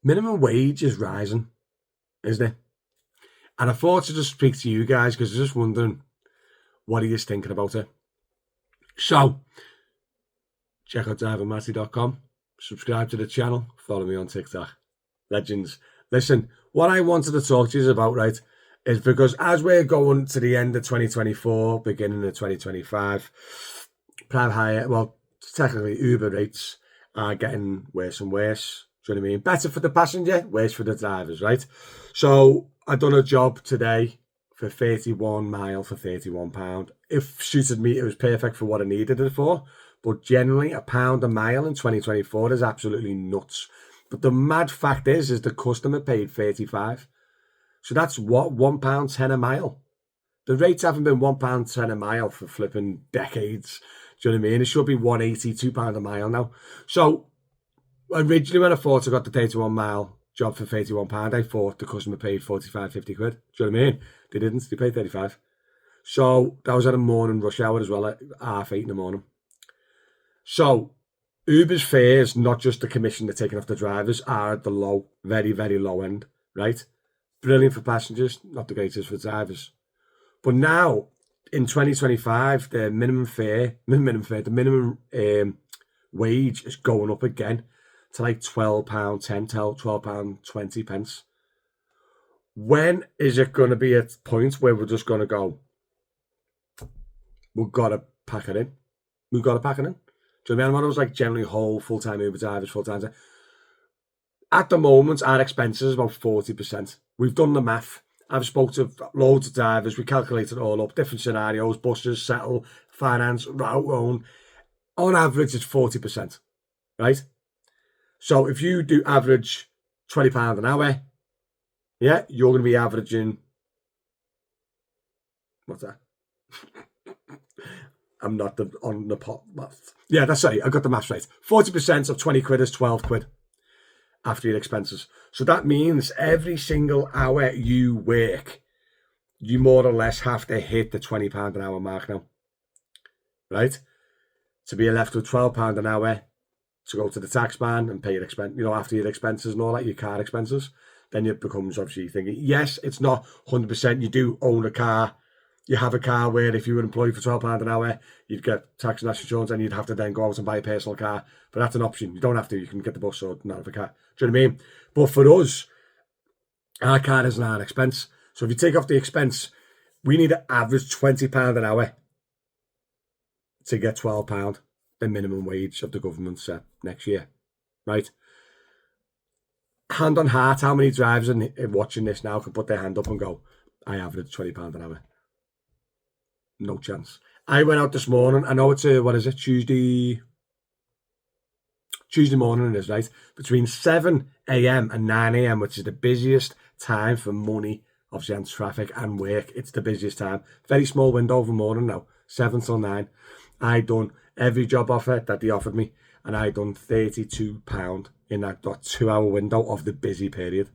minimum wage is rising, isn't it? And I thought to just speak to you guys because I was just wondering what are you thinking about it. So, check out drivermatty.com, subscribe to the channel, follow me on TikTok. Legends. Listen, what I wanted to talk to you about, right, is because as we're going to the end of 2024, beginning of 2025, private hire, well, technically Uber rates are getting worse and worse. Do you know what I mean? Better for the passenger, worse for the drivers, right? So I done a job today for 31 mile for £31. If suited me, it was perfect for what I needed it for. But generally, £1 a mile in 2024 is absolutely nuts. But the mad fact is the customer paid 35. So that's what, £1.10 a mile. The rates haven't been £1.10 a mile for flipping decades. Do you know what I mean? It should be £1.80, £2 a mile now. So originally when I thought I got the 31 mile job for £31, I thought the customer paid 45, 50 quid. Do you know what I mean? They didn't. They paid 35. So that was at a morning rush hour as well, at 8:30 in the morning. So Uber's fares, not just the commission they're taking off the drivers, are at the low, very, very low end, right? Brilliant for passengers, not the greatest for drivers. But now, in 2025, the minimum wage is going up again to like £12.10, £12.20. When is it going to be at a point where we're just going to go, we've got to pack it in? We've got to pack it in. Do you know what I mean? When I was like generally whole full-time Uber drivers, full-time. At the moment, our expenses are about 40%. We've done the math. I've spoke to loads of drivers. We calculated it all up. Different scenarios, buses, settle, finance, route own. On average, it's 40%, right? So if you do average £20 an hour, yeah, you're going to be averaging, what's that? I'm not on the pot math. Yeah, that's right. I got the maths right. 40% of 20 quid is 12 quid after your expenses. So that means every single hour you work, you more or less have to hit the £20 an hour mark now, right? To be left with £12 an hour to go to the tax man and pay your expense, after your expenses and all that, your car expenses, then it becomes obviously thinking, yes, it's not 100%. You do own a car. You have a car where if you were employed for £12 an hour, you'd get tax and national insurance and you'd have to then go out and buy a personal car. But that's an option. You don't have to. You can get the bus or not have a car. Do you know what I mean? But for us, our car isn't our expense. So if you take off the expense, we need to average £20 an hour to get £12, the minimum wage of the government set next year, right? Hand on heart, how many drivers watching this now can put their hand up and go, I average £20 an hour? No chance. I went out this morning. I know it's Tuesday morning it is, right? Between 7 a.m. and 9 a.m, which is the busiest time for money, obviously, and traffic and work. It's the busiest time. Very small window of the morning now, 7 till 9. I done every job offer that they offered me, and I done £32 in that 2-hour window of the busy period,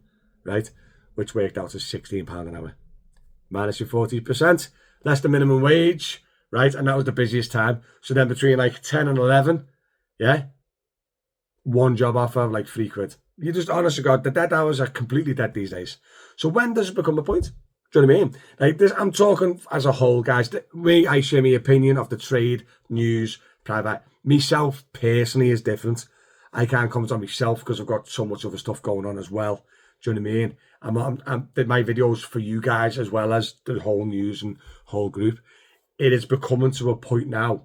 right? Which worked out to £16 an hour. Minus your 40%. Less the minimum wage, right? And that was the busiest time. So then between like 10 and 11, yeah, one job offer of like 3 quid. You just, honest to God, the dead hours are completely dead these days. So when does it become a point? Do you know what I mean? Like this, I'm talking as a whole, guys. I share my opinion of the trade, news, private. Myself personally is different. I can't comment on myself because I've got so much other stuff going on as well. Do you know what I mean? I did my videos for you guys as well as the whole news and whole group. It is becoming to a point now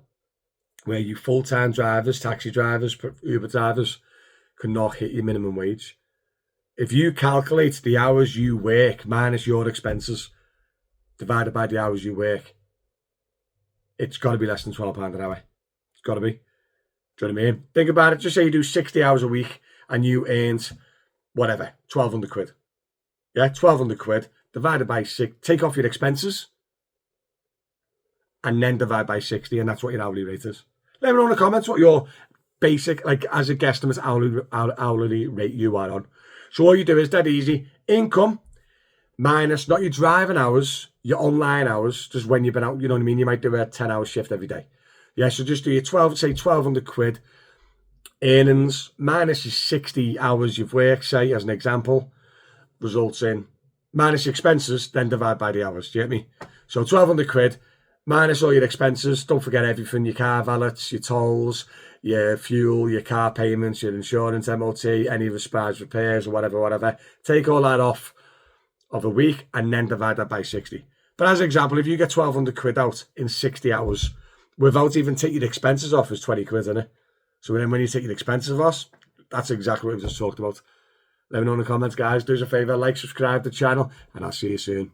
where you full-time drivers, taxi drivers, Uber drivers cannot hit your minimum wage. If you calculate the hours you work minus your expenses divided by the hours you work, it's got to be less than £12 an hour. It's got to be. Do you know what I mean? Think about it. Just say you do 60 hours a week and you earned whatever, 1,200 quid. Yeah, 1,200 quid divided by 6. Take off your expenses and then divide by 60, and that's what your hourly rate is. Let me know in the comments what your basic, like as a guesstimate hourly rate you are on. So all you do is dead easy. Income minus not your driving hours, your online hours, just when you've been out, you know what I mean? You might do a 10-hour shift every day. Yeah, so just do your 12, say 1,200 quid earnings minus your 60 hours you've worked, say, as an example, results in minus your expenses, then divide by the hours. Do you get me? So 1,200 quid minus all your expenses. Don't forget everything: your car valets, your tolls, your fuel, your car payments, your insurance, MOT, any surprise repairs or whatever. Take all that off of a week and then divide that by 60. But as an example, if you get 1,200 quid out in 60 hours without even taking your expenses off, is 20 quid, isn't it? So then when you take your expenses off, that's exactly what we just talked about. Let me know in the comments, guys. Do us a favour, like, subscribe to the channel, and I'll see you soon.